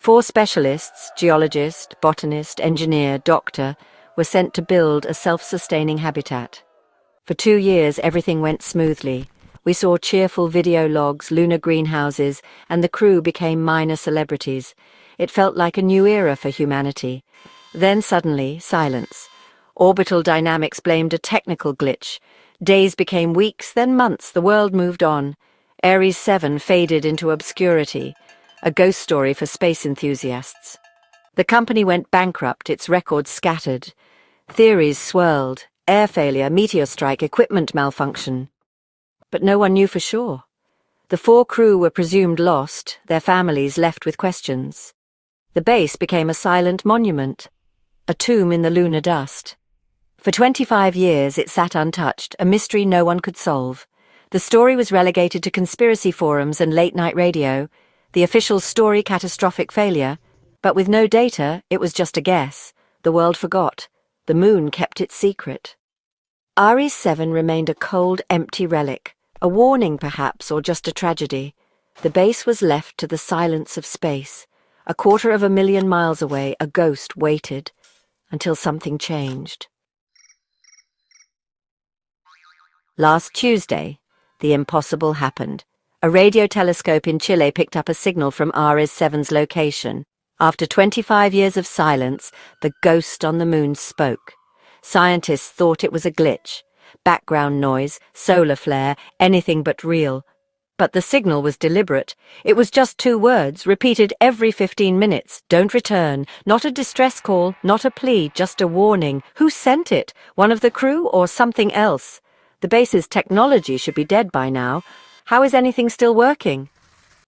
4 specialists, geologist, botanist, engineer, doctor, were sent to build a self-sustaining habitat. For 2 years, everything went smoothly. We saw cheerful video logs, lunar greenhouses, and the crew became minor celebrities. It felt like a new era for humanity. Then suddenly, silence. Orbital Dynamics blamed a technical glitch. Days became weeks, then months. The world moved on. Ares 7 faded into obscurity, a ghost story for space enthusiasts. The company went bankrupt, its records scattered. Theories swirled: air failure, meteor strike, equipment malfunction. But no one knew for sure. The 4 crew were presumed lost, their families left with questions. The base became a silent monument, a tomb in the lunar dust. For 25 years it sat untouched, a mystery no one could solve. The story was relegated to conspiracy forums and late-night radio, the official story catastrophic failure, but with no data, it was just a guess. The world forgot. The moon kept its secret. Ares 7 remained a cold, empty relic, a warning perhaps, or just a tragedy. The base was left to the silence of space. 250,000 miles away, a ghost waited, until something changed. Last Tuesday, the impossible happened. A radio telescope in Chile picked up a signal from Ares 7's location. After 25 years of silence, the ghost on the moon spoke. Scientists thought it was a glitch. Background noise, solar flare, anything but real. But the signal was deliberate. It was just 2 words, repeated every 15 minutes. Don't return. Not a distress call, not a plea, just a warning. Who sent it? One of the crew or something else? The base's technology should be dead by now. How is anything still working?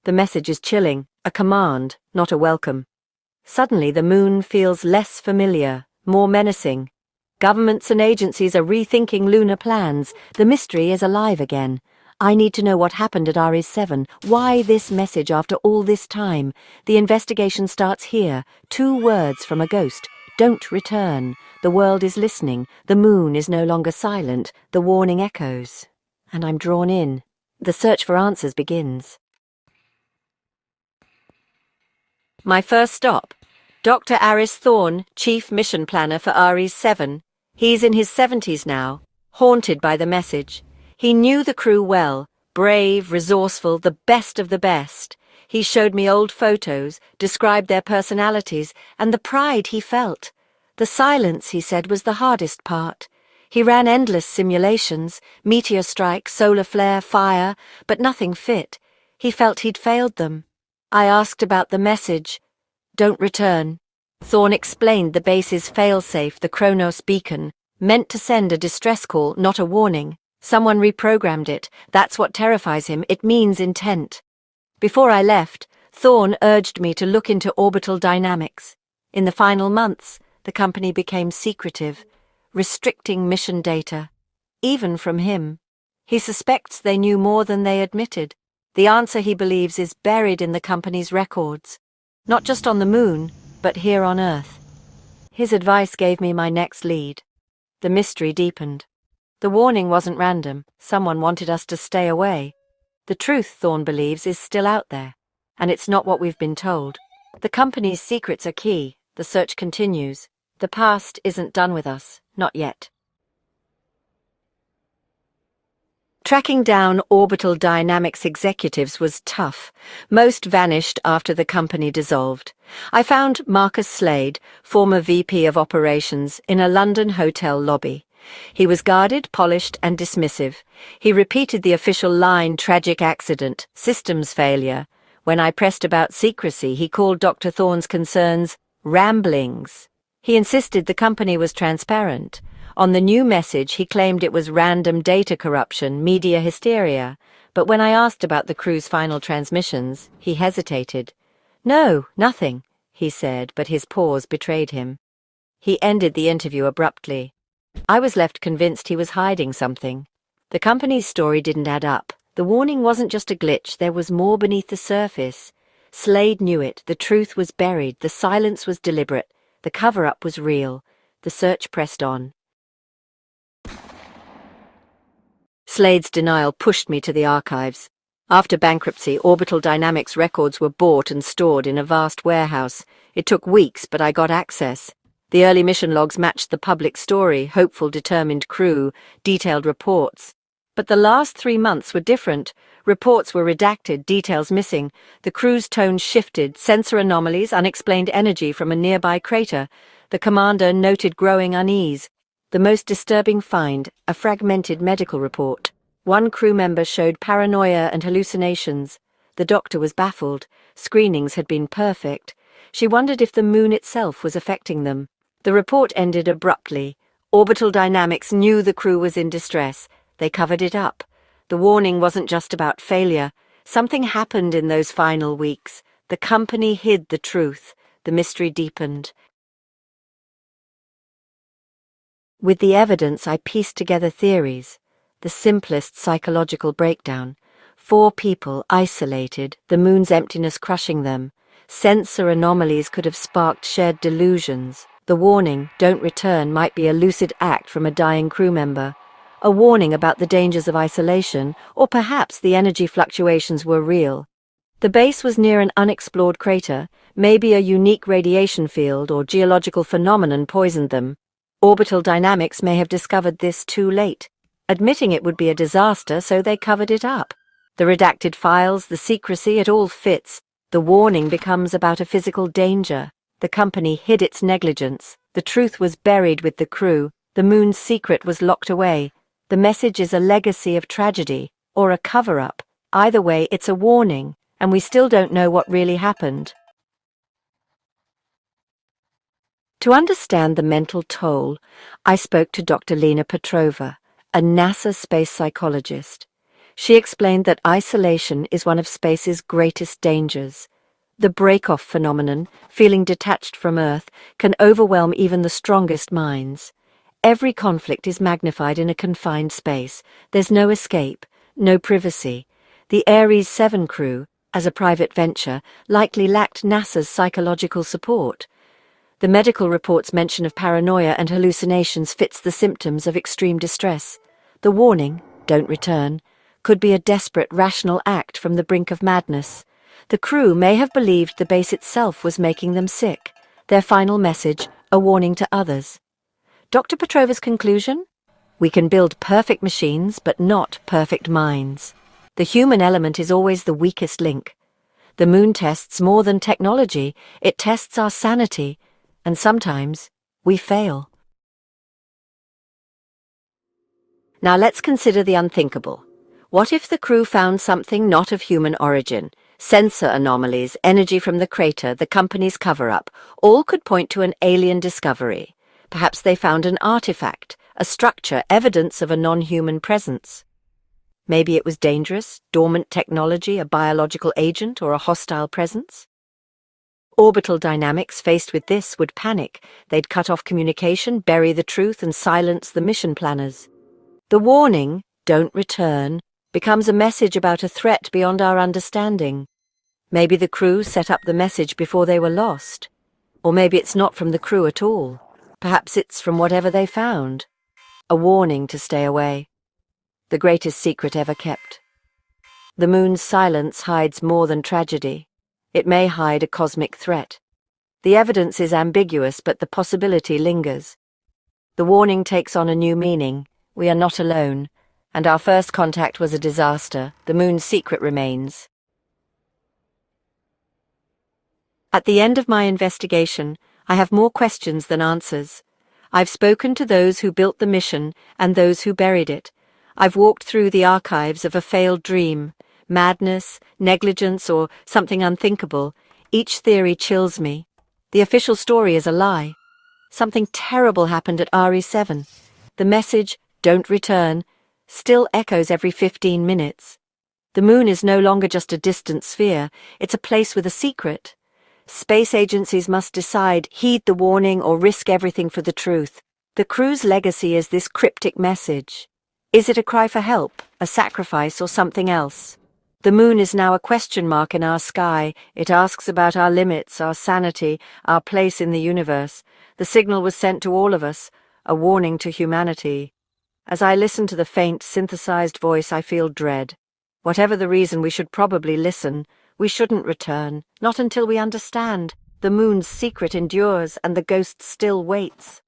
The message is chilling, a command, not a welcome. Suddenly the moon feels less familiar, more menacing. Governments and agencies are rethinking lunar plans. The mystery is alive again. I need to know what happened at Ares 7. Why this message after all this time? The investigation starts here. 2 words from a ghost. Don't return. The world is listening. The moon is no longer silent. The warning echoes. And I'm drawn in. The search for answers begins. My first stop. Dr. Aris Thorne, Chief Mission Planner for Ares 7. He's in his 70s now, haunted by the message. He knew the crew well, brave, resourceful, the best of the best. He showed me old photos, described their personalities, and the pride he felt. The silence, he said, was the hardest part. He ran endless simulations, meteor strike, solar flare, fire, but nothing fit. He felt he'd failed them. I asked about the message. Don't return. Thorne explained the base's failsafe, the Kronos beacon, meant to send a distress call, not a warning. Someone reprogrammed it. That's what terrifies him. It means intent. Before I left, Thorne urged me to look into orbital dynamics. In the final months, the company became secretive, restricting mission data, even from him. He suspects they knew more than they admitted. The answer, he believes, is buried in the company's records, not just on the moon, but here on Earth. His advice gave me my next lead. The mystery deepened. The warning wasn't random. Someone wanted us to stay away. The truth, Thorne believes, is still out there, and it's not what we've been told. The company's secrets are key. The search continues. The past isn't done with us, not yet. Tracking down Orbital Dynamics executives was tough. Most vanished after the company dissolved. I found Marcus Slade, former VP of Operations, in a London hotel lobby. He was guarded, polished, and dismissive. He repeated the official line, tragic accident, systems failure. When I pressed about secrecy, he called Dr. Thorne's concerns ramblings. He insisted the company was transparent. On the new message, he claimed it was random data corruption, media hysteria. But when I asked about the crew's final transmissions, he hesitated. No, nothing, he said, but his pause betrayed him. He ended the interview abruptly. I was left convinced he was hiding something. The company's story didn't add up. The warning wasn't just a glitch, there was more beneath the surface. Slade knew it, the truth was buried, the silence was deliberate, the cover-up was real. The search pressed on. Slade's denial pushed me to the archives. After bankruptcy, Orbital Dynamics records were bought and stored in a vast warehouse. It took weeks, but I got access. The early mission logs matched the public story: hopeful, determined crew, detailed reports. But the last 3 months were different. Reports were redacted, details missing. The crew's tone shifted: sensor anomalies, unexplained energy from a nearby crater. The commander noted growing unease. The most disturbing find: a fragmented medical report. One crew member showed paranoia and hallucinations. The doctor was baffled. Screenings had been perfect. She wondered if the moon itself was affecting them. The report ended abruptly. Orbital Dynamics knew the crew was in distress. They covered it up. The warning wasn't just about failure. Something happened in those final weeks. The company hid the truth. The mystery deepened. With the evidence, I pieced together theories. The simplest psychological breakdown: 4 people isolated, the moon's emptiness crushing them. Sensor anomalies could have sparked shared delusions. The warning, "Don't return," might be a lucid act from a dying crew member. A warning about the dangers of isolation, or perhaps the energy fluctuations were real. The base was near an unexplored crater. Maybe a unique radiation field or geological phenomenon poisoned them. Orbital Dynamics may have discovered this too late. Admitting it would be a disaster, so they covered it up. The redacted files, the secrecy, it all fits. The warning becomes about a physical danger. The company hid its negligence. The truth was buried with the crew. The moon's secret was locked away. The message is a legacy of tragedy, or a cover-up. Either way, it's a warning, and we still don't know what really happened. To understand the mental toll, I spoke to Dr. Lena Petrova, a NASA space psychologist. She explained that isolation is one of space's greatest dangers. The break-off phenomenon, feeling detached from Earth, can overwhelm even the strongest minds. Every conflict is magnified in a confined space. There's no escape, no privacy. The Ares 7 crew, as a private venture, likely lacked NASA's psychological support. The medical report's mention of paranoia and hallucinations fits the symptoms of extreme distress. The warning, "Don't return," could be a desperate, rational act from the brink of madness. The crew may have believed the base itself was making them sick. Their final message, a warning to others. Dr. Petrova's conclusion? We can build perfect machines, but not perfect minds. The human element is always the weakest link. The moon tests more than technology. It tests our sanity. And sometimes, we fail. Now let's consider the unthinkable. What if the crew found something not of human origin? Sensor anomalies, energy from the crater, the company's cover-up, all could point to an alien discovery. Perhaps they found an artifact, a structure, evidence of a non-human presence. Maybe it was dangerous, dormant technology, a biological agent, or a hostile presence. Orbital Dynamics, faced with this, would panic. They'd cut off communication, bury the truth, and silence the mission planners. The warning, "Don't return," becomes a message about a threat beyond our understanding. Maybe the crew set up the message before they were lost. Or maybe it's not from the crew at all. Perhaps it's from whatever they found. A warning to stay away. The greatest secret ever kept. The moon's silence hides more than tragedy. It may hide a cosmic threat. The evidence is ambiguous, but the possibility lingers. The warning takes on a new meaning. We are not alone, and our first contact was a disaster. The moon's secret remains. At the end of my investigation, I have more questions than answers. I've spoken to those who built the mission and those who buried it. I've walked through the archives of a failed dream, madness, negligence, or something unthinkable. Each theory chills me. The official story is a lie. Something terrible happened at Ares 7. The message, "Don't return," still echoes every 15 minutes. The moon is no longer just a distant sphere. It's a place with a secret. Space agencies must decide, heed the warning or risk everything for the truth. The crew's legacy is this cryptic message. Is it a cry for help, a sacrifice, or something else? The moon is now a question mark in our sky. It asks about our limits, our sanity, our place in the universe. The signal was sent to all of us, a warning to humanity. As I listen to the faint, synthesized voice, I feel dread. Whatever the reason, we should probably listen. We shouldn't return, not until we understand. The moon's secret endures and the ghost still waits.